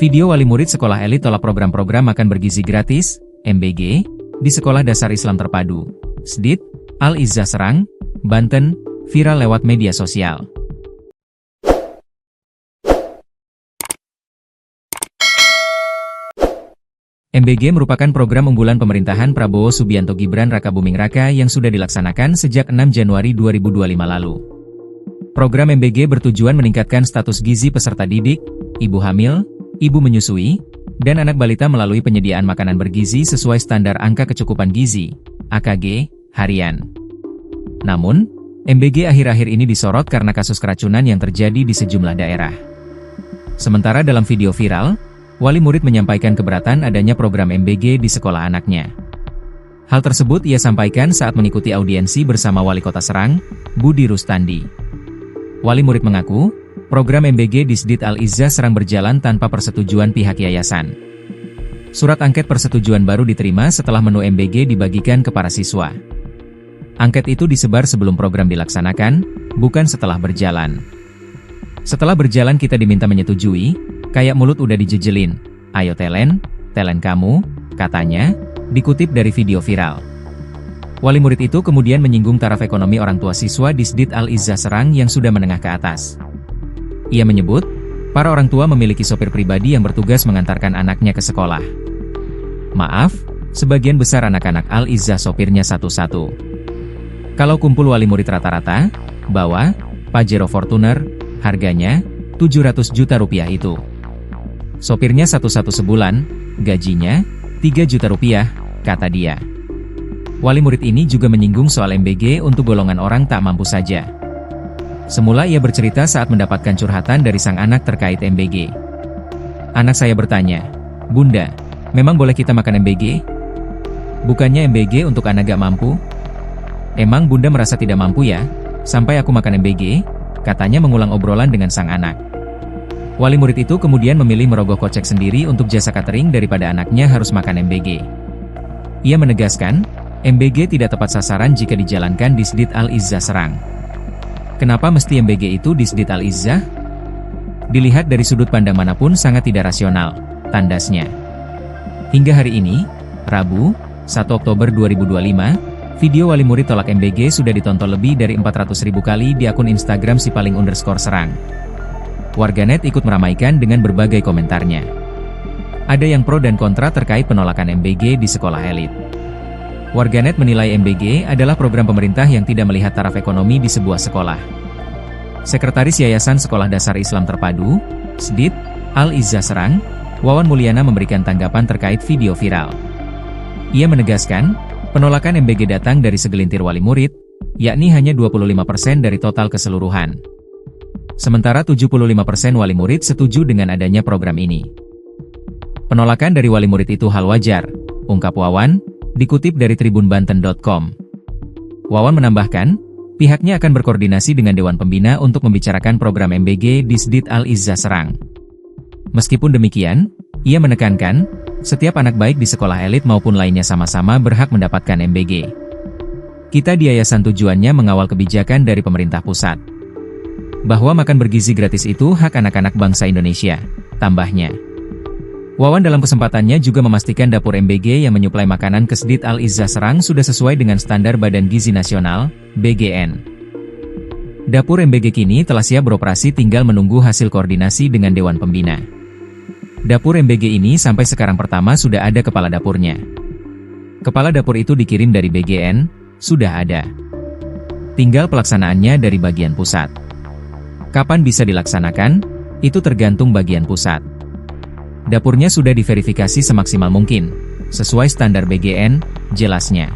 Video wali murid sekolah elit tolak program-program makan bergizi gratis, MBG, di Sekolah Dasar Islam Terpadu, SDIT, Al-Izzah Serang, Banten, viral lewat media sosial. MBG merupakan program unggulan pemerintahan Prabowo Subianto Gibran Rakabuming Raka yang sudah dilaksanakan sejak 6 Januari 2025 lalu. Program MBG bertujuan meningkatkan status gizi peserta didik, ibu hamil, ibu menyusui, dan anak balita melalui penyediaan makanan bergizi sesuai standar angka kecukupan gizi, AKG, harian. Namun, MBG akhir-akhir ini disorot karena kasus keracunan yang terjadi di sejumlah daerah. Sementara dalam video viral, wali murid menyampaikan keberatan adanya program MBG di sekolah anaknya. Hal tersebut ia sampaikan saat mengikuti audiensi bersama Wali Kota Serang, Budi Rustandi. Wali murid mengaku, program MBG di SDIT Al-Izzah Serang berjalan tanpa persetujuan pihak yayasan. Surat angket persetujuan baru diterima setelah menu MBG dibagikan ke para siswa. Angket itu disebar sebelum program dilaksanakan, bukan setelah berjalan. Setelah berjalan kita diminta menyetujui, kayak mulut udah dijejelin, ayo telen kamu, katanya, dikutip dari video viral. Wali murid itu kemudian menyinggung taraf ekonomi orang tua siswa di SDIT Al-Izzah Serang yang sudah menengah ke atas. Ia menyebut, para orang tua memiliki sopir pribadi yang bertugas mengantarkan anaknya ke sekolah. Maaf, sebagian besar anak-anak Al-Izzah sopirnya satu-satu. Kalau kumpul wali murid rata-rata, bawa Pajero Fortuner, harganya 700 juta rupiah itu. Sopirnya satu-satu sebulan, gajinya 3 juta rupiah, kata dia. Wali murid ini juga menyinggung soal MBG untuk golongan orang tak mampu saja. Semula ia bercerita saat mendapatkan curhatan dari sang anak terkait MBG. Anak saya bertanya, "Bunda, memang boleh kita makan MBG? Bukannya MBG untuk anak gak mampu? Emang Bunda merasa tidak mampu ya, sampai aku makan MBG?" Katanya mengulang obrolan dengan sang anak. Wali murid itu kemudian memilih merogoh kocek sendiri untuk jasa catering daripada anaknya harus makan MBG. Ia menegaskan, MBG tidak tepat sasaran jika dijalankan di SDIT Al-Izzah Serang. Kenapa mesti MBG itu di SDIT Al-Izzah? Dilihat dari sudut pandang manapun sangat tidak rasional, tandasnya. Hingga hari ini, Rabu, 1 Oktober 2025, video wali murid tolak MBG sudah ditonton lebih dari 400.000 kali di akun Instagram @sipaling_serang. Warganet ikut meramaikan dengan berbagai komentarnya. Ada yang pro dan kontra terkait penolakan MBG di sekolah elit. Warganet menilai MBG adalah program pemerintah yang tidak melihat taraf ekonomi di sebuah sekolah. Sekretaris Yayasan Sekolah Dasar Islam Terpadu, SDIT, Al-Izzah Serang, Wawan Mulyana memberikan tanggapan terkait video viral. Ia menegaskan, penolakan MBG datang dari segelintir wali murid, yakni hanya 25% dari total keseluruhan. Sementara 75% wali murid setuju dengan adanya program ini. Penolakan dari wali murid itu hal wajar, ungkap Wawan, dikutip dari tribunbanten.com. Wawan menambahkan, pihaknya akan berkoordinasi dengan Dewan Pembina untuk membicarakan program MBG di SDIT Al-Izzah Serang. Meskipun demikian, ia menekankan, setiap anak baik di sekolah elit maupun lainnya sama-sama berhak mendapatkan MBG. Kita di yayasan tujuannya mengawal kebijakan dari pemerintah pusat. Bahwa makan bergizi gratis itu hak anak-anak bangsa Indonesia, tambahnya. Wawan dalam kesempatannya juga memastikan dapur MBG yang menyuplai makanan ke SDIT Al-Izzah Serang sudah sesuai dengan standar Badan Gizi Nasional, BGN. Dapur MBG kini telah siap beroperasi, tinggal menunggu hasil koordinasi dengan Dewan Pembina. Dapur MBG ini sampai sekarang pertama sudah ada kepala dapurnya. Kepala dapur itu dikirim dari BGN, sudah ada. Tinggal pelaksanaannya dari bagian pusat. Kapan bisa dilaksanakan? Itu tergantung bagian pusat. Dapurnya sudah diverifikasi semaksimal mungkin, sesuai standar BGN, jelasnya.